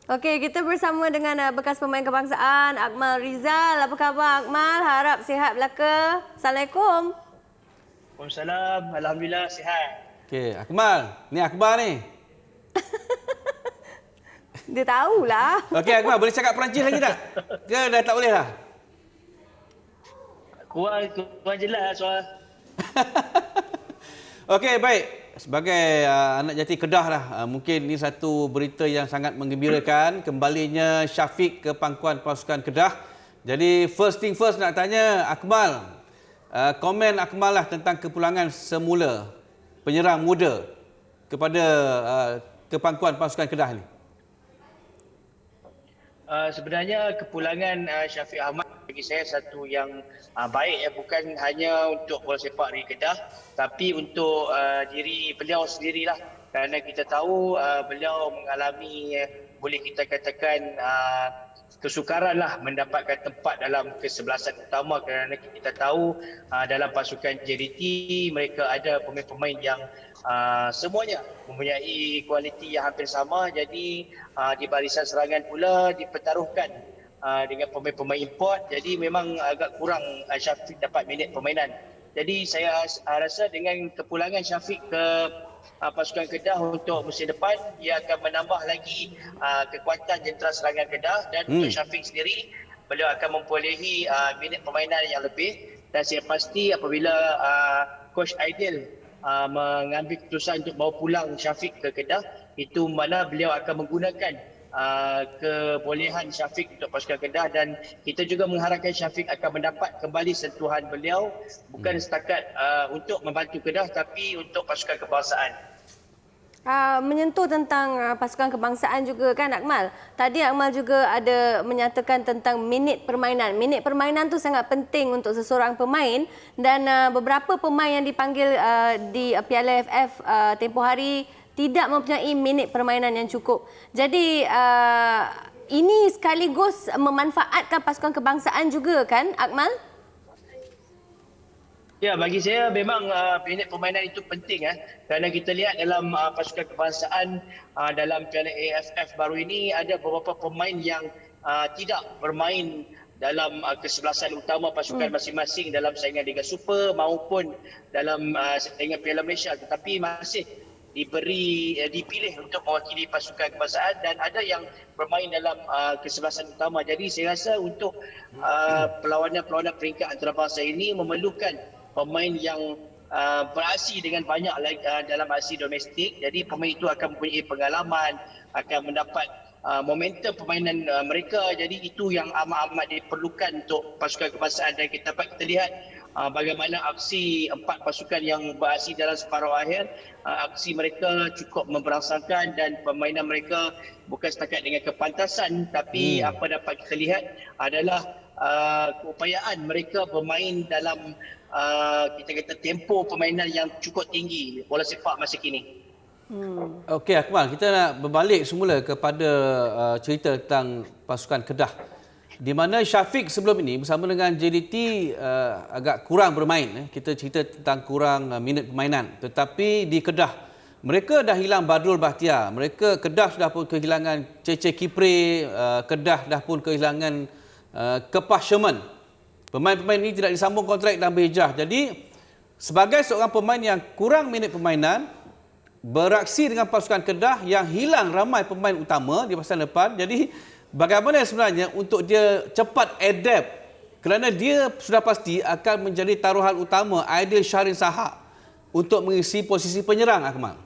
Okey, kita bersama dengan bekas pemain kebangsaan Akmal Rizal. Apa khabar Akmal? Harap sihat belaka. Assalamualaikum. Waalaikumsalam. Alhamdulillah sihat. Okey, Akmal. Ni Akbar ni. Dia tahulah. Okey, Akmal. Boleh cakap Perancis lagi tak? Ke dah tak boleh dah? Kurang jelas soal. Okey, baik. Sebagai anak jati Kedah lah, mungkin ini satu berita yang sangat menggembirakan. Kembalinya Syafiq ke pangkuan pasukan Kedah. Jadi, first thing first nak tanya Akmal. Komen Akmal lah tentang kepulangan semula penyerang muda kepada ke pangkuan pasukan Kedah ni. Sebenarnya kepulangan Syafiq Ahmad bagi saya satu yang baik, bukan hanya untuk bola sepak di Kedah tapi untuk diri beliau sendirilah, kerana kita tahu beliau mengalami boleh kita katakan kesukaran lah mendapatkan tempat dalam kesebelasan utama, kerana kita tahu dalam pasukan JDT mereka ada pemain-pemain yang semuanya mempunyai kualiti yang hampir sama. Jadi di barisan serangan pula dipertaruhkan dengan pemain-pemain import. Jadi memang agak kurang Syafiq dapat minit permainan. Jadi saya rasa dengan kepulangan Syafiq ke pasukan Kedah untuk musim depan, ia akan menambah lagi kekuatan jentera serangan Kedah, dan untuk Syafiq sendiri beliau akan memperolehi minit permainan yang lebih, dan saya pasti apabila Coach Aidil mengambil keputusan untuk bawa pulang Syafiq ke Kedah, itu mana beliau akan menggunakan kebolehan Syafiq untuk pasukan Kedah, dan kita juga mengharapkan Syafiq akan mendapat kembali sentuhan beliau bukan setakat untuk membantu Kedah tapi untuk pasukan kebangsaan. Menyentuh tentang pasukan kebangsaan juga kan Akmal. Tadi Akmal juga ada menyatakan tentang minit permainan. Minit permainan tu sangat penting untuk seseorang pemain, dan beberapa pemain yang dipanggil di Piala AFF tempoh hari tidak mempunyai minit permainan yang cukup. Jadi ini sekaligus memanfaatkan pasukan kebangsaan juga kan Akmal? Ya, bagi saya memang minit permainan itu penting, kerana kita lihat dalam pasukan kebangsaan dalam Piala AFF baru ini ada beberapa pemain yang tidak bermain dalam kesebelasan utama pasukan masing-masing dalam saingan Liga Super maupun dalam saingan Piala Malaysia, tetapi masih dipilih untuk mewakili pasukan kebangsaan, dan ada yang bermain dalam kesebelasan utama. Jadi saya rasa untuk perlawanan-perlawanan peringkat antarabangsa ini memerlukan pemain yang beraksi dengan banyak dalam aksi domestik. Jadi pemain itu akan mempunyai pengalaman, akan mendapat momentum permainan mereka. Jadi itu yang amat-amat diperlukan untuk pasukan kebangsaan, dan kita dapat kita lihat bagaimana aksi empat pasukan yang beraksi dalam separuh akhir, aksi mereka cukup memberangsangkan, dan permainan mereka bukan setakat dengan kepantasan tapi apa dapat kita lihat adalah keupayaan mereka bermain dalam kita kata tempo permainan yang cukup tinggi bola sepak masa kini. Okey Akmal, kita nak berbalik semula kepada cerita tentang pasukan Kedah, di mana Syafiq sebelum ini bersama dengan JDT agak kurang bermain. Kita cerita tentang kurang minit permainan. Tetapi di Kedah, mereka dah hilang Badrul Bahtiar. Kedah sudah pun kehilangan Cece Kipre. Kedah dah pun kehilangan Kepah Sherman. Pemain-pemain ini tidak disambung kontrak dan berhijrah. Jadi, sebagai seorang pemain yang kurang minit permainan, beraksi dengan pasukan Kedah yang hilang ramai pemain utama di masa depan. Jadi, bagaimana sebenarnya untuk dia cepat adapt, kerana dia sudah pasti akan menjadi taruhan utama Aidil Syahrin Sahak untuk mengisi posisi penyerang, Akmal.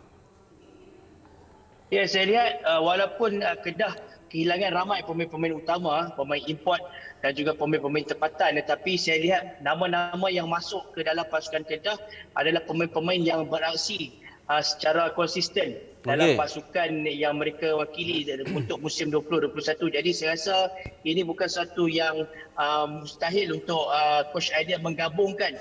Ya, saya lihat walaupun Kedah kehilangan ramai pemain-pemain utama, pemain import dan juga pemain-pemain tempatan, tetapi saya lihat nama-nama yang masuk ke dalam pasukan Kedah adalah pemain-pemain yang beraksi secara konsisten dalam pasukan yang mereka wakili untuk musim 2021. Jadi saya rasa ini bukan satu yang mustahil untuk Coach Aidil menggabungkan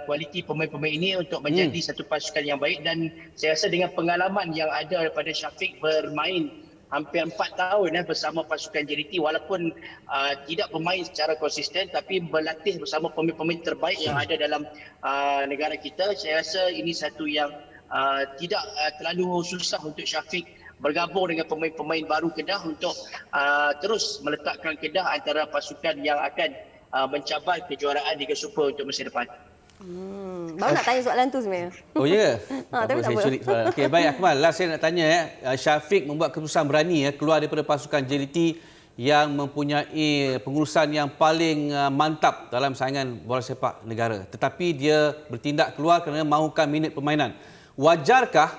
kualiti pemain-pemain ini untuk menjadi satu pasukan yang baik, dan saya rasa dengan pengalaman yang ada daripada Syafiq bermain hampir 4 tahun bersama pasukan JDT, walaupun tidak bermain secara konsisten tapi berlatih bersama pemain-pemain terbaik yang ada dalam negara kita. Saya rasa ini satu yang tidak terlalu susah untuk Syafiq bergabung dengan pemain-pemain baru Kedah untuk terus meletakkan Kedah antara pasukan yang akan mencabar kejuaraan Liga Super untuk musim depan. Baru nak tanya soalan tu sebenarnya. Oh ya? Tak tapi apa, tak saya apa. curi soalan. Okey, baik Akmal. Last saya nak tanya Syafiq membuat keputusan berani keluar daripada pasukan JDT yang mempunyai pengurusan yang paling mantap dalam saingan bola sepak negara. Tetapi dia bertindak keluar kerana mahukan minit permainan. Wajarkah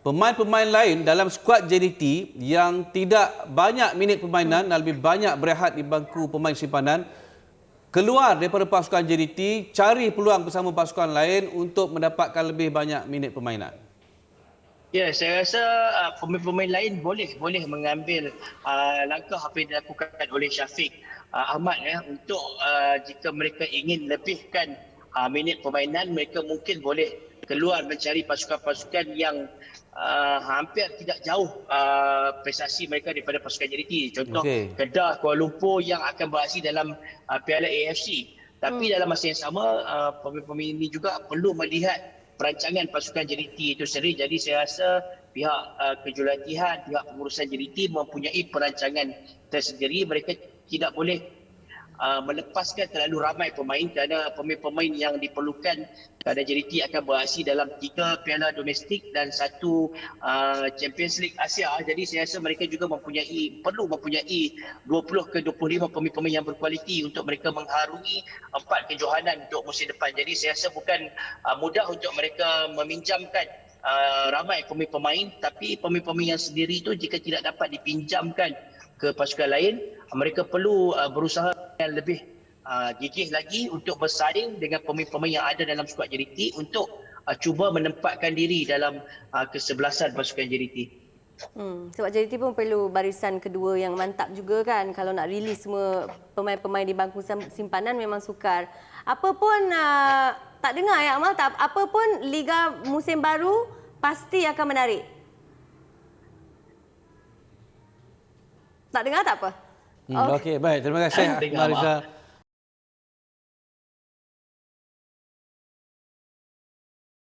pemain-pemain lain dalam skuad JDT yang tidak banyak minit permainan dan lebih banyak berehat di bangku pemain simpanan keluar daripada pasukan JDT, cari peluang bersama pasukan lain untuk mendapatkan lebih banyak minit permainan? Ya, saya rasa pemain-pemain lain boleh mengambil langkah apa yang dilakukan oleh Syafiq Ahmad untuk jika mereka ingin lebihkan minit permainan, mereka mungkin boleh keluar mencari pasukan-pasukan yang hampir tidak jauh prestasi mereka daripada pasukan JDT. Contoh Kedah, Kuala Lumpur yang akan beraksi dalam Piala AFC. Tapi dalam masa yang sama, pemain-pemain ini juga perlu melihat perancangan pasukan JDT itu sendiri. Jadi saya rasa pihak kejurulatihan, pihak pengurusan JDT mempunyai perancangan tersendiri. Mereka tidak boleh melepaskan terlalu ramai pemain kerana pemain-pemain yang diperlukan kerana JDT akan beraksi dalam 3 piala domestik dan 1 Champions League Asia. Jadi saya rasa mereka juga perlu mempunyai 20 ke 25 pemain-pemain yang berkualiti untuk mereka mengharungi 4 kejohanan untuk musim depan. Jadi saya rasa bukan mudah untuk mereka meminjamkan ramai pemain-pemain, tapi pemain-pemain yang sendiri itu jika tidak dapat dipinjamkan ke pasukan lain, mereka perlu berusaha yang lebih gigih lagi untuk bersaing dengan pemain-pemain yang ada dalam skuad JDT untuk cuba menempatkan diri dalam kesebelasan pasukan JDT. Sebab JDT pun perlu barisan kedua yang mantap juga kan. Kalau nak release semua pemain-pemain di bangku simpanan memang sukar. Apa pun tak dengar ya Amal, apa pun liga musim baru pasti akan menarik. Tak dengar tak apa? Okey, baik. Terima kasih Akmal Rizal.